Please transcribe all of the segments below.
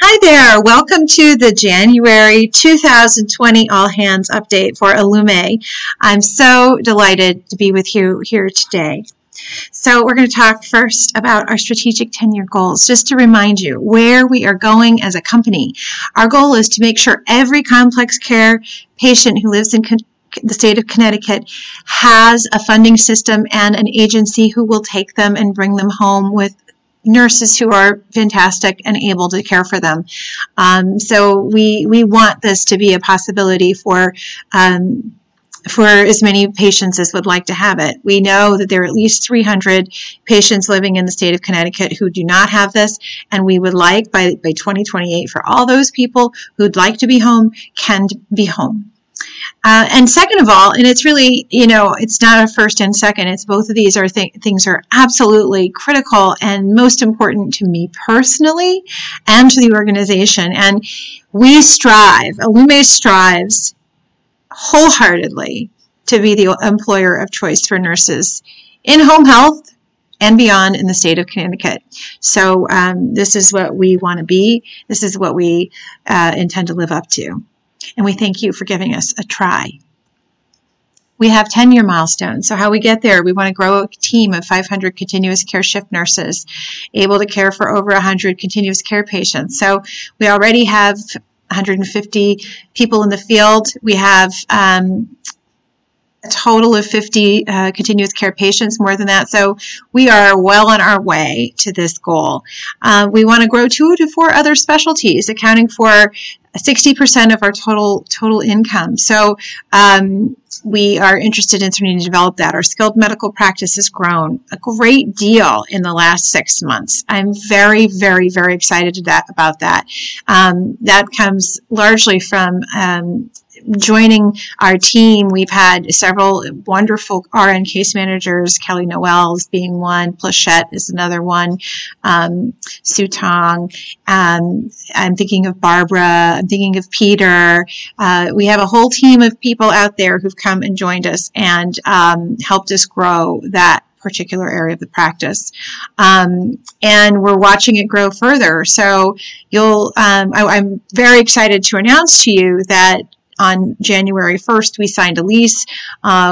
Hi there. Welcome to the January 2020 All Hands Update for Allumé. I'm so delighted to be with you here today. So we're going to talk first about our strategic 10-year goals, just to remind you where we are going as a company. Our goal is to make sure every complex care patient who lives in the state of Connecticut has a funding system and an agency who will take them and bring them home with nurses who are fantastic and able to care for them. So we want this to be a possibility for as many patients as would like to have it. We know that there are at least 300 patients living in the state of Connecticut who do not have this, and we would like by 2028 for all those people who'd like to be home can be home. And second of all, and it's really, it's not a first and second, it's both of these are things are absolutely critical and most important to me personally and to the organization. And we strive, Allumé strives wholeheartedly to be the employer of choice for nurses in home health and beyond in the state of Connecticut. So this is what we want to be. This is what we intend to live up to. And we thank you for giving us a try. We have 10-year milestones. So how we get there, we want to grow a team of 500 continuous care shift nurses, able to care for over 100 continuous care patients. So we already have 150 people in the field. We have a total of 50 continuous care patients, more than that. So we are well on our way to this goal. We want to grow 2 to 4 other specialties, accounting for 60% of our total income. So we are interested in starting to develop that. Our skilled medical practice has grown a great deal in the last 6 months. I'm very, very, very excited about that. That comes largely from joining our team. We've had several wonderful RN case managers, Kelly Noel being one, Plachette is another one, Sue Tong, I'm thinking of Barbara, I'm thinking of Peter. We have a whole team of people out there who've come and joined us and helped us grow that particular area of the practice. And we're watching it grow further. So I'm very excited to announce to you that on January 1st, we signed a lease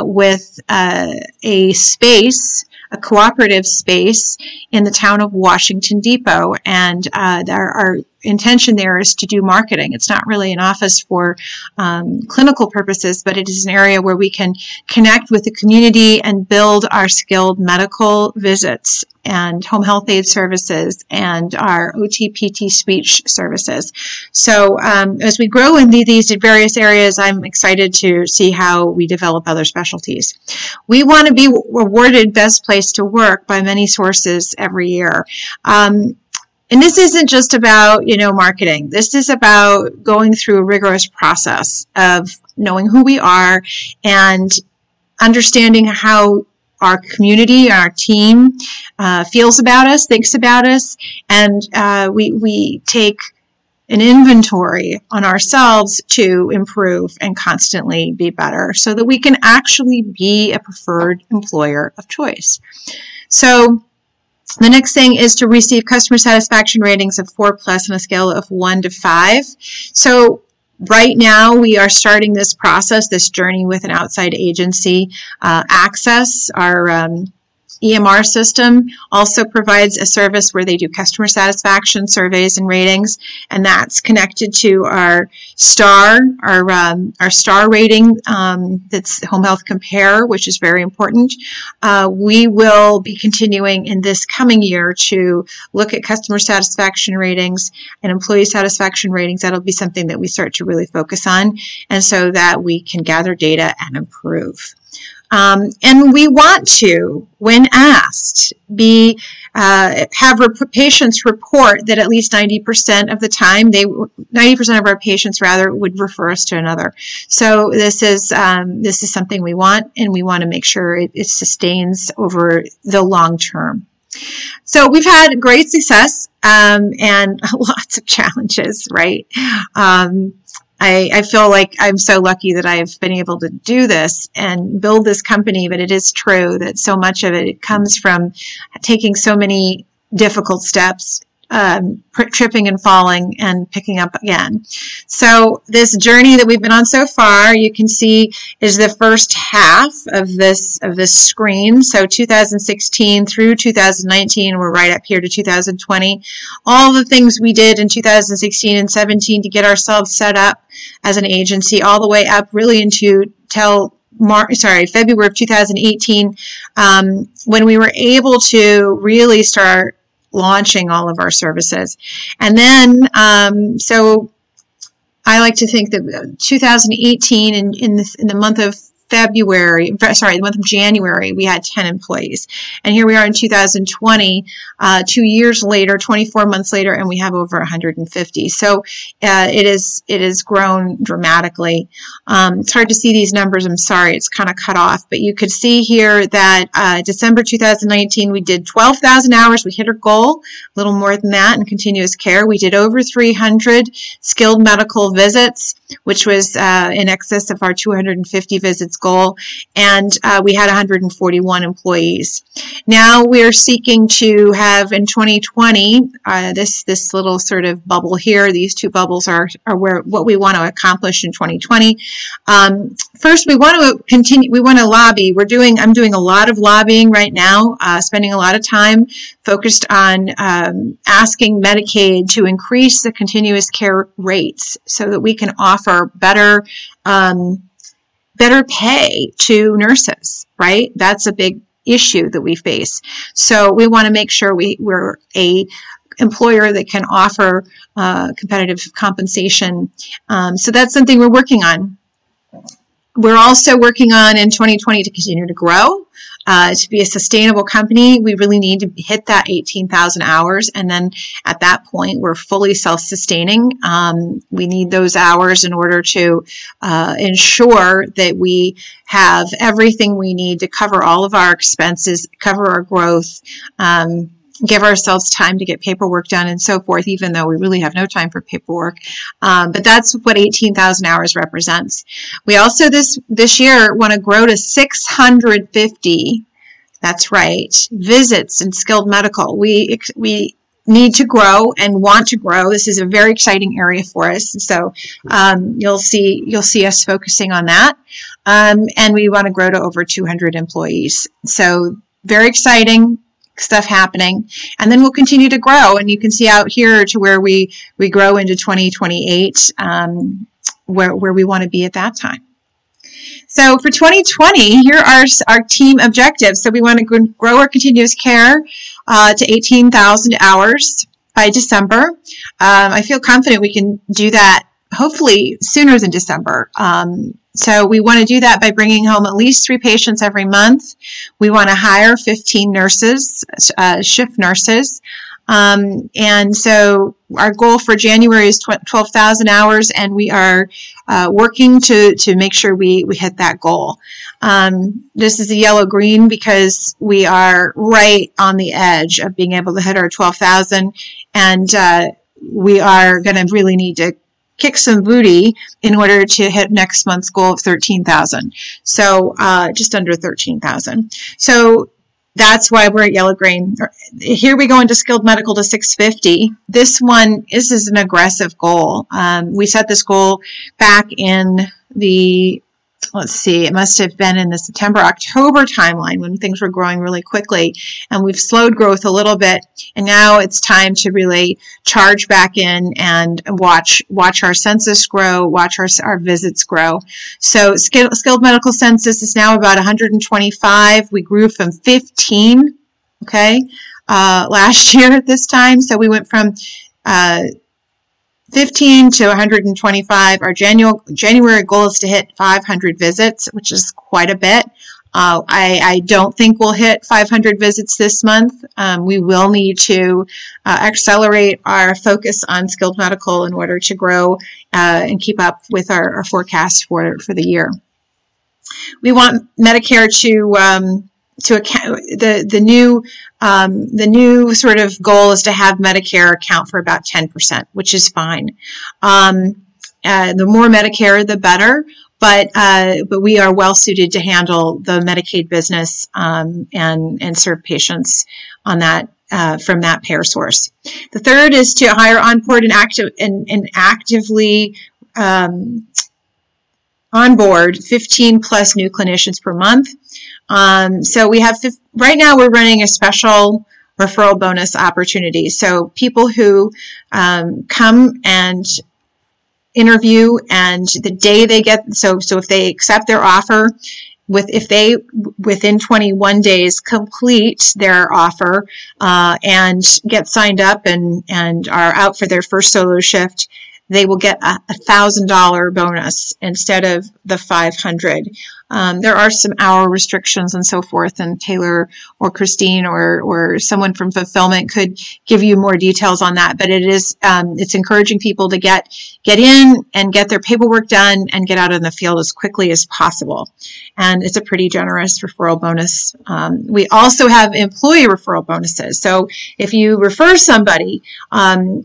with a space, a cooperative space in the town of Washington Depot. And our intention there is to do marketing. It's not really an office for clinical purposes, but it is an area where we can connect with the community and build our skilled medical visits and home health aid services and our OT-PT speech services. So as we grow in these various areas, I'm excited to see how we develop other specialties. We want to be awarded Best Place to Work by many sources every year. And this isn't just about, marketing. This is about going through a rigorous process of knowing who we are and understanding how our community, our team feels about us, thinks about us, and we take an inventory on ourselves to improve and constantly be better so that we can actually be a preferred employer of choice. So the next thing is to receive customer satisfaction ratings of 4+ on a scale of 1 to 5. So right now we are starting this process, this journey with an outside agency. Access, our EMR system, also provides a service where they do customer satisfaction surveys and ratings, and that's connected to our star rating. That's Home Health Compare, which is very important. We will be continuing in this coming year to look at customer satisfaction ratings and employee satisfaction ratings. That'll be something that we start to really focus on, and so that we can gather data and improve. And we want to, when asked, have patients report that at least 90% of the time, 90% of our patients would refer us to another. So this is something we want, and we want to make sure it sustains over the long term. So we've had great success and lots of challenges, right? I feel like I'm so lucky that I've been able to do this and build this company, but it is true that so much of it comes from taking so many difficult steps, tripping and falling and picking up again. So this journey that we've been on so far, you can see, is the first half of this screen. So 2016 through 2019, we're right up here to 2020. All the things we did in 2016 and 17 to get ourselves set up as an agency, all the way up really into February of 2018, when we were able to really start launching all of our services. And then, so I like to think that 2018 in the month of the month of January, we had 10 employees. And here we are in 2020, 2 years later, 24 months later, and we have over 150. So it has grown dramatically. It's hard to see these numbers. I'm sorry, it's kind of cut off. But you could see here that December 2019, we did 12,000 hours. We hit our goal, a little more than that in continuous care. We did over 300 skilled medical visits, which was in excess of our 250 visits goal, and we had 141 employees. Now we're seeking to have in 2020 this little sort of bubble here. These two bubbles are what we want to accomplish in 2020. First, we want to continue. We want to lobby. I'm doing a lot of lobbying right now, spending a lot of time focused on asking Medicaid to increase the continuous care rates so that we can offer better pay to nurses, right? That's a big issue that we face. So we want to make sure we're a employer that can offer competitive compensation. So that's something we're working on. We're also working on in 2020 to continue to grow, to be a sustainable company. We really need to hit that 18,000 hours. And then at that point, we're fully self-sustaining. We need those hours in order to ensure that we have everything we need to cover all of our expenses, cover our growth, give ourselves time to get paperwork done and so forth, even though we really have no time for paperwork. But that's what 18,000 hours represents. We also this year want to grow to 650, that's right, visits in skilled medical. We need to grow and want to grow. This is a very exciting area for us. So you'll see us focusing on that. And we want to grow to over 200 employees. So very exciting stuff happening, and then we'll continue to grow, and you can see out here to where we grow into 2028, where we want to be at that time. So for 2020, here are our team objectives. So we want to grow our continuous care to 18,000 hours by December. I feel confident we can do that hopefully sooner than December. So we want to do that by bringing home at least 3 patients every month. We want to hire 15 nurses, shift nurses. And so our goal for January is 12,000 hours, and we are working to make sure we hit that goal. This is a yellow-green because we are right on the edge of being able to hit our 12,000, and we are going to really need to kick some booty in order to hit next month's goal of 13,000. So just under 13,000. So that's why we're at yellow-green. Here we go into skilled medical to 650. This is an aggressive goal. We set this goal back in the, let's see, it must have been in the September-October timeline when things were growing really quickly, and we've slowed growth a little bit, and now it's time to really charge back in and watch our census grow, watch our visits grow. So skilled medical census is now about 125. We grew from 15, okay, last year at this time, so we went from 15 to 125. Our January goal is to hit 500 visits, which is quite a bit. I don't think we'll hit 500 visits this month. We will need to accelerate our focus on skilled medical in order to grow and keep up with our forecast for the year. We want Medicare to account, the new sort of goal is to have Medicare account for about 10%, which is fine. The more Medicare, the better. But we are well suited to handle the Medicaid business and serve patients on that from that payer source. The third is to hire, onboard, and actively onboard 15 plus new clinicians per month. So we have, right now we're running a special referral bonus opportunity. So people who come and interview, and the day they get, so if they accept their offer, if they within 21 days complete their offer and get signed up and are out for their first solo shift, they will get a $1,000 bonus instead of the $500. There are some hour restrictions and so forth, and Taylor or Christine or someone from fulfillment could give you more details on that. But it's encouraging people to get in and get their paperwork done and get out in the field as quickly as possible. And it's a pretty generous referral bonus. We also have employee referral bonuses. So if you refer somebody,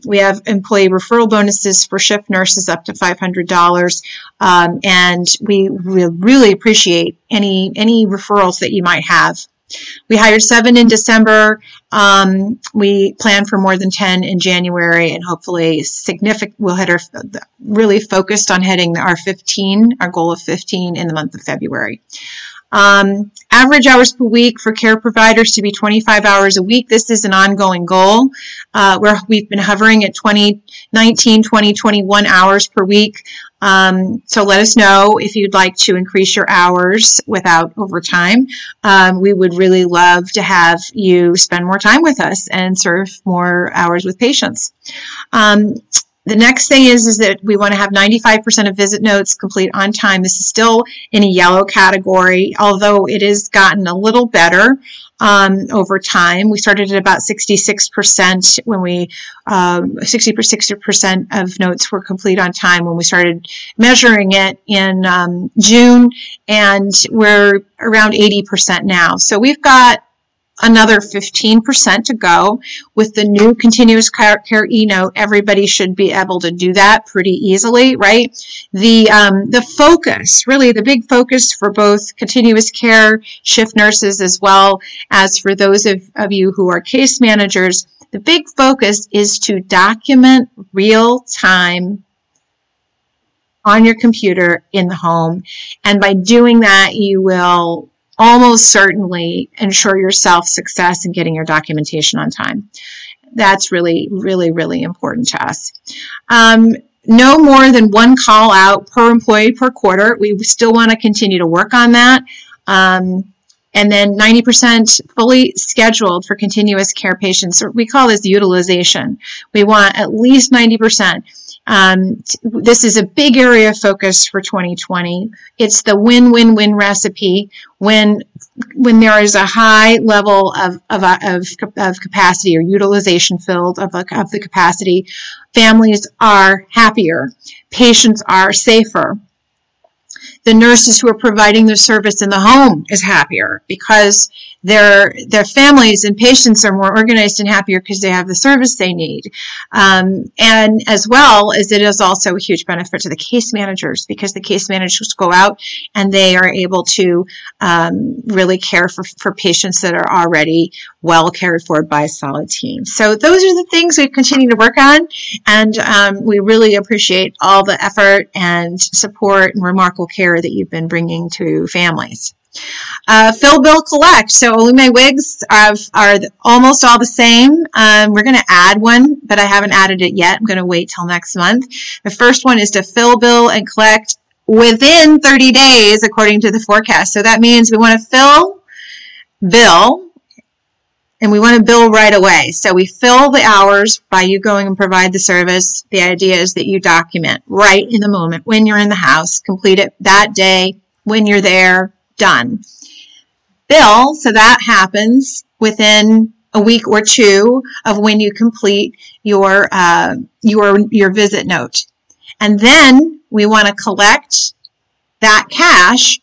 we have employee referral bonuses for shift nurses up to $500. And we really appreciate any referrals that you might have. We hired 7 in December. We plan for more than 10 in January, and hopefully we'll hit really focused on hitting our goal of 15 in the month of February. Average hours per week for care providers to be 25 hours a week. This is an ongoing goal. We've been hovering at 19, 20, 21 hours per week. So let us know if you'd like to increase your hours without overtime. We would really love to have you spend more time with us and serve more hours with patients. The next thing is that we want to have 95% of visit notes complete on time. This is still in a yellow category, although it has gotten a little better over time. We started at about 66% when 60% of notes were complete on time when we started measuring it in June, and we're around 80% now. So we've got another 15% to go. With the new continuous care e-note, everybody should be able to do that pretty easily, right? The focus, really the big focus for both continuous care shift nurses as well as for those of you who are case managers, the big focus is to document real time on your computer in the home. And by doing that, you will almost certainly ensure yourself success in getting your documentation on time. That's really, really, really important to us. No more than 1 call out per employee per quarter. We still want to continue to work on that. And then 90% fully scheduled for continuous care patients. We call this utilization. We want at least 90%. This is a big area of focus for 2020. It's the win-win-win recipe. When there is a high level of capacity or utilization filled of the capacity, families are happier, patients are safer. The nurses who are providing the service in the home is happier because their families and patients are more organized and happier because they have the service they need. And as well as it is also a huge benefit to the case managers because the case managers go out and they are able to really care for patients that are already well cared for by a solid team. So those are the things we continue to work on, and we really appreciate all the effort and support and remarkable care that you've been bringing to families. Fill, bill, collect. So Allumé wigs are almost all the same. We're going to add one, but I haven't added it yet. I'm going to wait till next month. The first one is to fill, bill, and collect within 30 days according to the forecast. So that means we want to fill, bill, and we want to bill right away. So we fill the hours by you going and provide the service. The idea is that you document right in the moment when you're in the house, complete it that day when you're there, done. Bill, so that happens within a week or two of when you complete your visit note. And then we want to collect that cash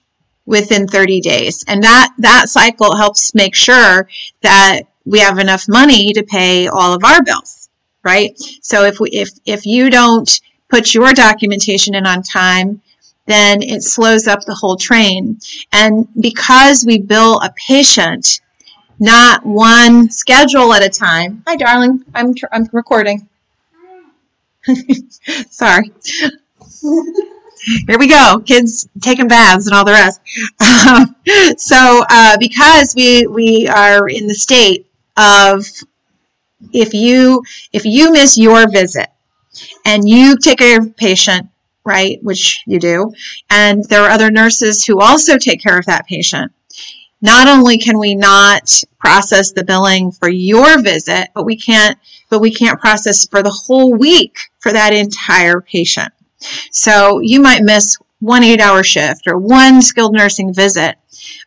within 30 days. And that cycle helps make sure that we have enough money to pay all of our bills, right? So if you don't put your documentation in on time, then it slows up the whole train. And because we bill a patient not one schedule at a time. Hi, darling. I'm recording. Sorry. Here we go. Kids taking baths and all the rest. Because we are in the state of if you miss your visit and you take care of a patient, right, which you do, and there are other nurses who also take care of that patient, not only can we not process the billing for your visit, but we can't process for the whole week for that entire patient. So you might miss one 8-hour shift or one skilled nursing visit,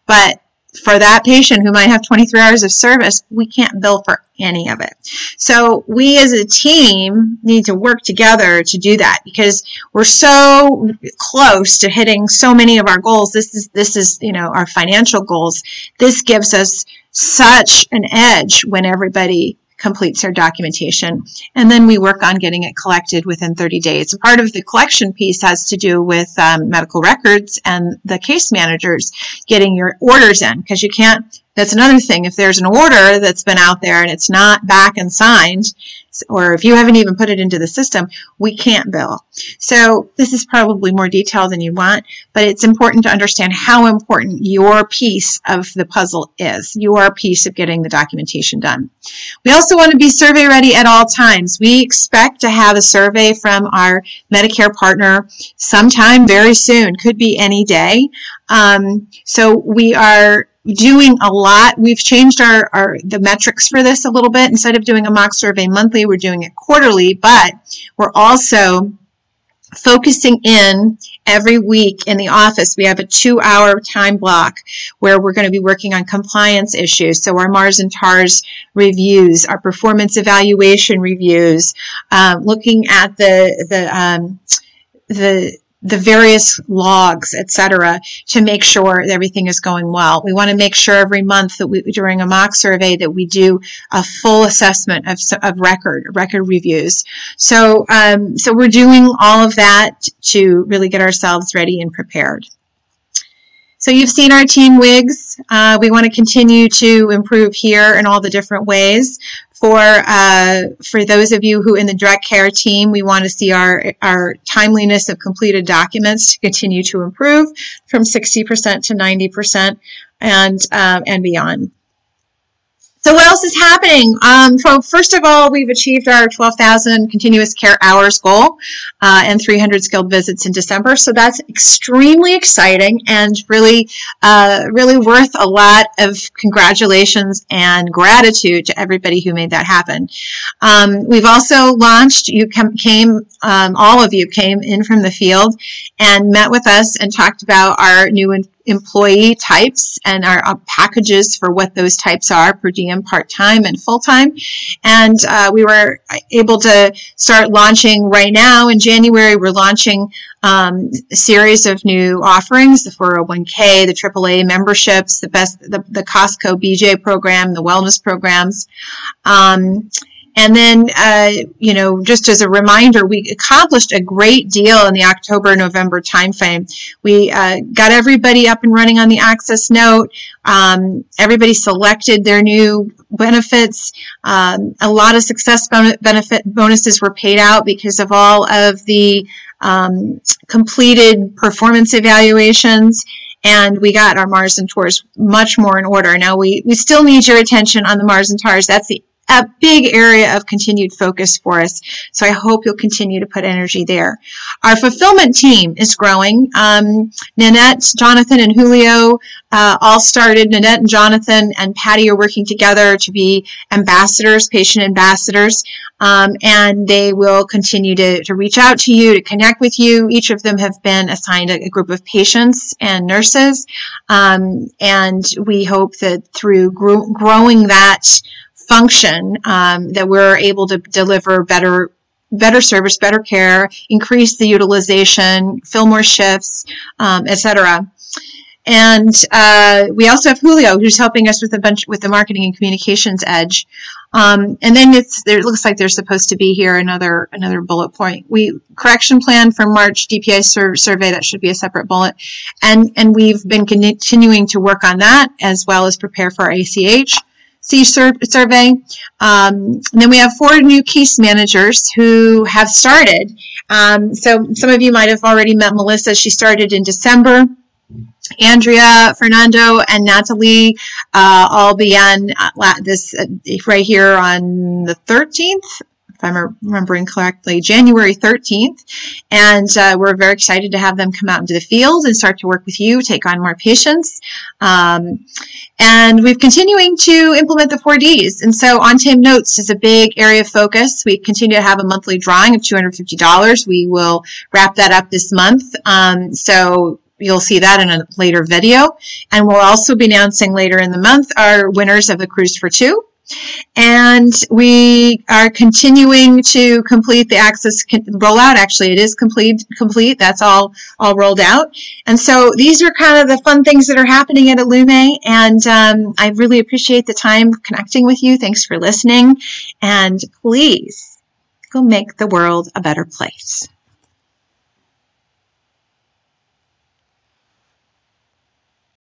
but for that patient who might have 23 hours of service, we can't bill for any of it. So we as a team need to work together to do that because we're so close to hitting so many of our goals. This is our financial goals. This gives us such an edge when everybody completes their documentation, and then we work on getting it collected within 30 days. Part of the collection piece has to do with medical records and the case managers getting your orders in, because you can't, that's another thing, if there's an order that's been out there and it's not back and signed, or if you haven't even put it into the system, we can't bill. So this is probably more detail than you want, but it's important to understand how important your piece of the puzzle is, your piece of getting the documentation done. We also want to be survey ready at all times. We expect to have a survey from our Medicare partner sometime very soon, could be any day. So we are doing a lot. We've changed the metrics for this a little bit. Instead of doing a mock survey monthly, we're doing it quarterly, but we're also focusing in every week in the office. We have a 2-hour time block where we're going to be working on compliance issues. So our MARS and TARS reviews, our performance evaluation reviews, looking at the various logs, etc., to make sure that everything is going well. We want to make sure every month that during a mock survey that we do a full assessment of record reviews. So we're doing all of that to really get ourselves ready and prepared. So you've seen our team wigs. We want to continue to improve here in all the different ways. For those of you who in the direct care team, we want to see our timeliness of completed documents to continue to improve from 60% to 90% and beyond. So what else is happening? First of all, we've achieved our 12,000 continuous care hours goal and 300 skilled visits in December. So that's extremely exciting and really worth a lot of congratulations and gratitude to everybody who made that happen. We've also launched, all of you came in from the field and met with us and talked about our new employee types and our packages for what those types are, per diem, part-time, and full-time. And we were able to start launching right now. In January, we're launching a series of new offerings, the 401k, the AAA memberships, the Costco BJ program, the wellness programs. And then, just as a reminder, we accomplished a great deal in the October-November timeframe. We got everybody up and running on the Access Note. Everybody selected their new benefits. A lot of success benefit bonuses were paid out because of all of the completed performance evaluations. And we got our MARS and TARS much more in order. Now, we still need your attention on the MARS and TARS. That's a big area of continued focus for us. So I hope you'll continue to put energy there. Our fulfillment team is growing. Nanette, Jonathan, and Julio all started. Nanette and Jonathan and Patty are working together to be ambassadors, patient ambassadors, and they will continue to reach out to you, to connect with you. Each of them have been assigned a group of patients and nurses, and we hope that through growing that function, that we're able to deliver better service, better care, increase the utilization, fill more shifts, etc. And we also have Julio, who's helping us with the marketing and communications edge. And then it looks like there's supposed to be here another bullet point. Correction plan for March DPI survey, that should be a separate bullet. And we've been continuing to work on that as well as prepare for our ACH. survey. And then we have 4 new case managers who have started. So some of you might have already met Melissa. She started in December. Andrea, Fernando, and Natalie all began this right here on the 13th, if I'm remembering correctly, January 13th. And we're very excited to have them come out into the field and start to work with you, take on more patients. And we're continuing to implement the 4Ds. And so on-time notes is a big area of focus. We continue to have a monthly drawing of $250. We will wrap that up this month. So you'll see that in a later video. And we'll also be announcing later in the month our winners of the Cruise for 2. And we are continuing to complete the Access rollout. Actually, it is complete. That's all rolled out. And so these are kind of the fun things that are happening at Allumé. And I really appreciate the time connecting with you. Thanks for listening. And please go make the world a better place.